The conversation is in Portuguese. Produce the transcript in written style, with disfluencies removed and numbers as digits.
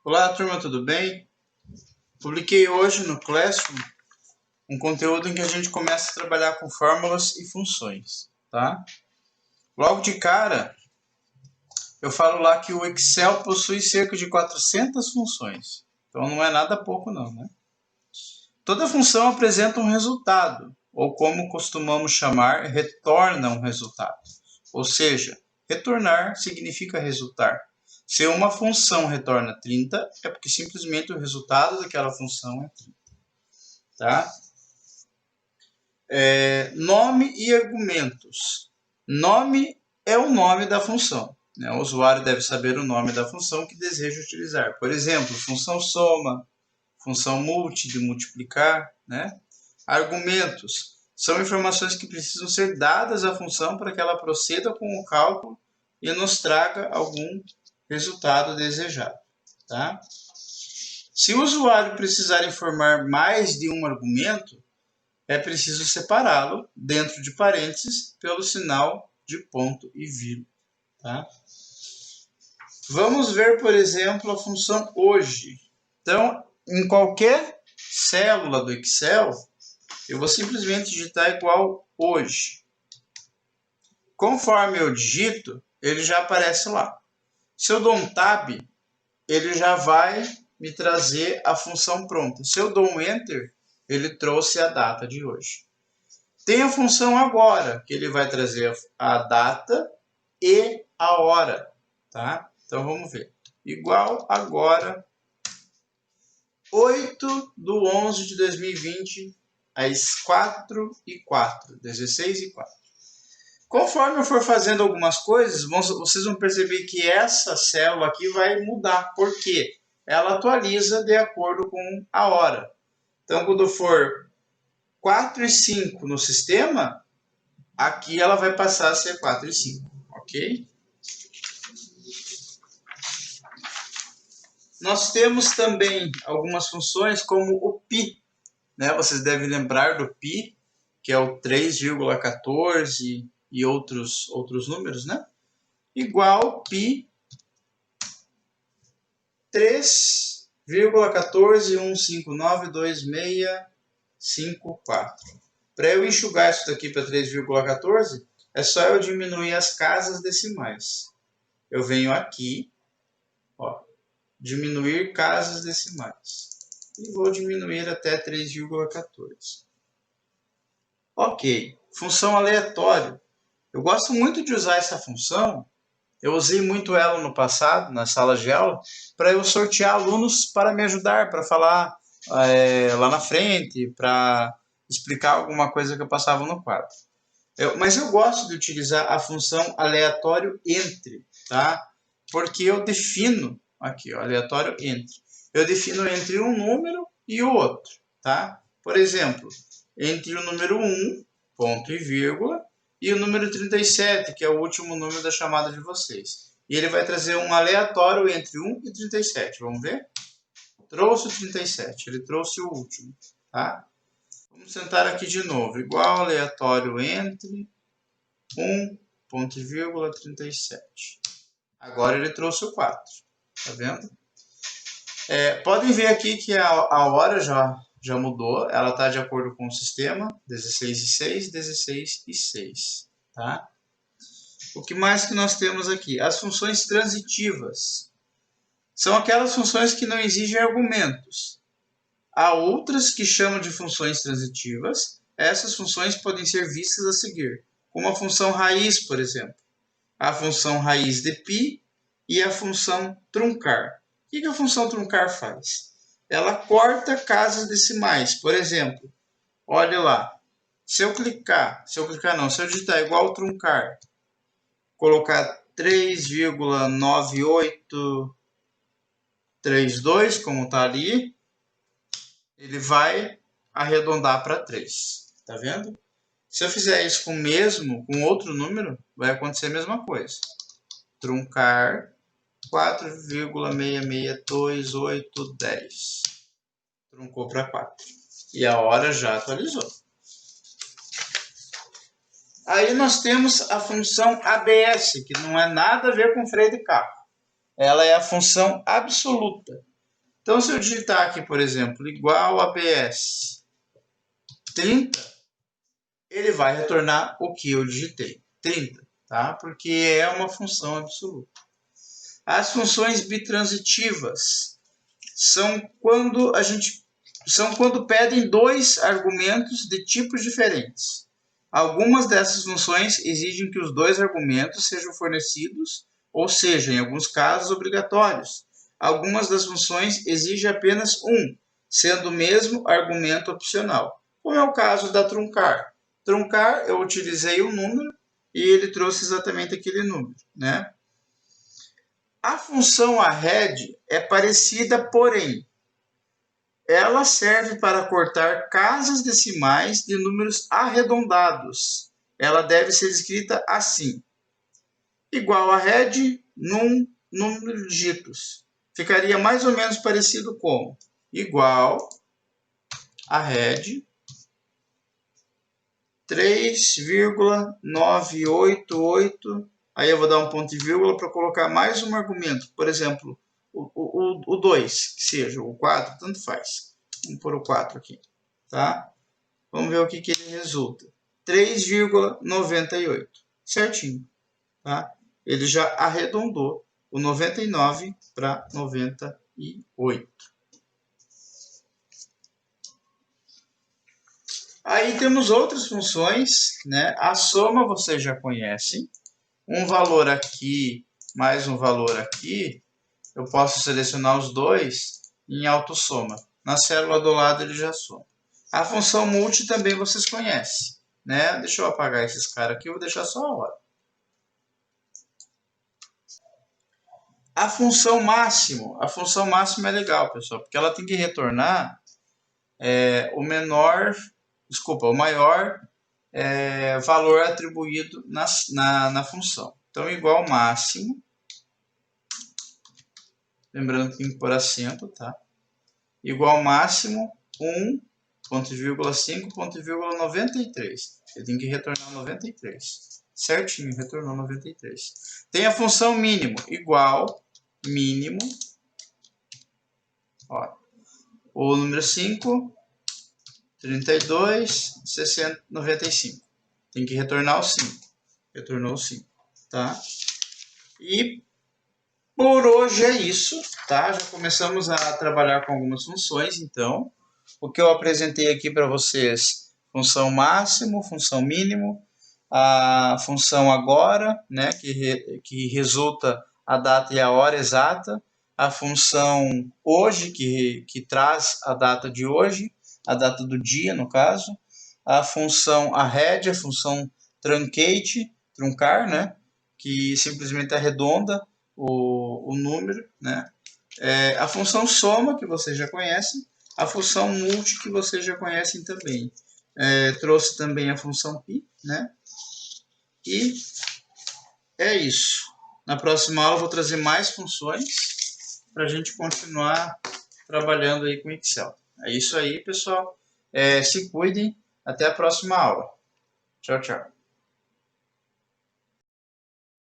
Olá, turma, tudo bem? Publiquei hoje no Classroom um conteúdo em que a gente começa a trabalhar com fórmulas e funções, tá? Logo de cara, eu falo lá que o Excel possui cerca de 400 funções. Então não é nada pouco não, né? Toda função apresenta um resultado, ou como costumamos chamar, retorna um resultado. Ou seja, retornar significa resultar. Se uma função retorna 30, é porque simplesmente o resultado daquela função é 30. Tá? Nome e argumentos. Nome é o nome da função. Né? O usuário deve saber o nome da função que deseja utilizar. Por exemplo, função soma, função multi, de multiplicar. Né? Argumentos são informações que precisam ser dadas à função para que ela proceda com o cálculo e nos traga algum resultado desejado. Tá? Se o usuário precisar informar mais de um argumento, é preciso separá-lo dentro de parênteses pelo sinal de ponto e vírgula. Tá? Vamos ver, por exemplo, a função hoje. Então, em qualquer célula do Excel, eu vou simplesmente digitar igual hoje. Conforme eu digito, ele já aparece lá. Se eu dou um Tab, ele já vai me trazer a função pronta. Se eu dou um Enter, ele trouxe a data de hoje. Tem a função agora, que ele vai trazer a data e a hora. Tá? Então vamos ver. Igual agora, 8/11 de 2020, às 4h04, 16h04. Conforme eu for fazendo algumas coisas, vocês vão perceber que essa célula aqui vai mudar. Por quê? Ela atualiza de acordo com a hora. Então, quando for 4h05 no sistema, aqui ela vai passar a ser 4h05, ok? Nós temos também algumas funções como o π. Né? Vocês devem lembrar do π, que é o 3,14 e outros números, né? Igual π 3,1592654. Para eu enxugar isso daqui para 3,14, é só eu diminuir as casas decimais. Eu venho aqui, ó, diminuir casas decimais. E vou diminuir até 3,14. Ok, função aleatório. Eu gosto muito de usar essa função. Eu usei muito ela no passado, na sala de aula, para eu sortear alunos para me ajudar, para falar lá na frente, para explicar alguma coisa que eu passava no quadro. Mas eu gosto de utilizar a função aleatório entre, tá? Porque eu defino, aqui, ó, aleatório entre. Eu defino entre um número e o outro, tá? Por exemplo, entre o número 1, ponto e vírgula, e o número 37, que é o último número da chamada de vocês. E ele vai trazer um aleatório entre 1 e 37. Vamos ver? Trouxe o 37, ele trouxe o último, tá? Vamos tentar aqui de novo. Igual aleatório entre 1, ponto e vírgula, 37. Agora ele trouxe o 4. Tá vendo? Podem ver aqui que a hora já mudou. Ela está de acordo com o sistema. 16h06, 16h06. Tá? O que mais que nós temos aqui? As funções transitivas. São aquelas funções que não exigem argumentos. Há outras que chamam de funções transitivas. Essas funções podem ser vistas a seguir, como a função raiz, por exemplo. A função raiz de π e a função truncar. O que a função truncar faz? Ela corta casas decimais. Por exemplo, olha lá. Se eu digitar igual truncar, colocar 3,9832, como está ali, ele vai arredondar para 3. Tá vendo? Se eu fizer isso com outro número, vai acontecer a mesma coisa. Truncar 4,662810. Truncou para 4. E a hora já atualizou. Aí nós temos a função ABS, que não é nada a ver com freio de carro. Ela é a função absoluta. Então, se eu digitar aqui, por exemplo, igual a BS 30, ele vai retornar o que eu digitei, 30, tá? Porque é uma função absoluta. As funções bitransitivas são quando pedem dois argumentos de tipos diferentes. Algumas dessas funções exigem que os dois argumentos sejam fornecidos, ou seja, em alguns casos, obrigatórios. Algumas das funções exigem apenas um, sendo o mesmo argumento opcional, como é o caso da truncar. Truncar, eu utilizei um número e ele trouxe exatamente aquele número, né? A função arred é parecida, porém, ela serve para cortar casas decimais de números arredondados. Ela deve ser escrita assim: igual a arred num número de dígitos. Ficaria mais ou menos parecido com igual a arred 3,988. Aí eu vou dar um ponto e vírgula para colocar mais um argumento. Por exemplo, o 2, que seja, o 4, tanto faz. Vamos pôr o 4 aqui, tá? Vamos ver o que ele resulta. 3,98. Certinho, tá? Ele já arredondou o 99 para 98. Aí temos outras funções, né? A soma você já conhece. Um valor aqui mais um valor aqui, eu posso selecionar os dois em autossoma. Na célula do lado ele já soma. A função multi também vocês conhecem, né? Deixa eu apagar esses caras aqui, eu vou deixar só a hora. A função máximo é legal, pessoal, porque ela tem que retornar o maior valor atribuído na função. Então, igual máximo, lembrando que tem que pôr acento, tá? Igual máximo 1, ponto e vírgula 5, ponto e vírgula 93. Ele tem que retornar 93. Certinho, retornou 93. Tem a função mínimo, igual mínimo, ó, o número 5, 32, 60, 95. Tem que retornar o 5. Retornou o 5, tá? E por hoje é isso, tá? Já começamos a trabalhar com algumas funções, então. O que eu apresentei aqui para vocês, função máximo, função mínimo, a função agora, né, que resulta a data e a hora exata, a função hoje, que traz a data de hoje, a data do dia, no caso, a função arred, a função truncate, truncar, né, que simplesmente arredonda o número, né, a função soma, que vocês já conhecem, a função multi, que vocês já conhecem também. Trouxe também a função π, né? E é isso. Na próxima aula eu vou trazer mais funções para a gente continuar trabalhando aí com Excel. É isso aí, pessoal. Se cuidem. Até a próxima aula. Tchau, tchau.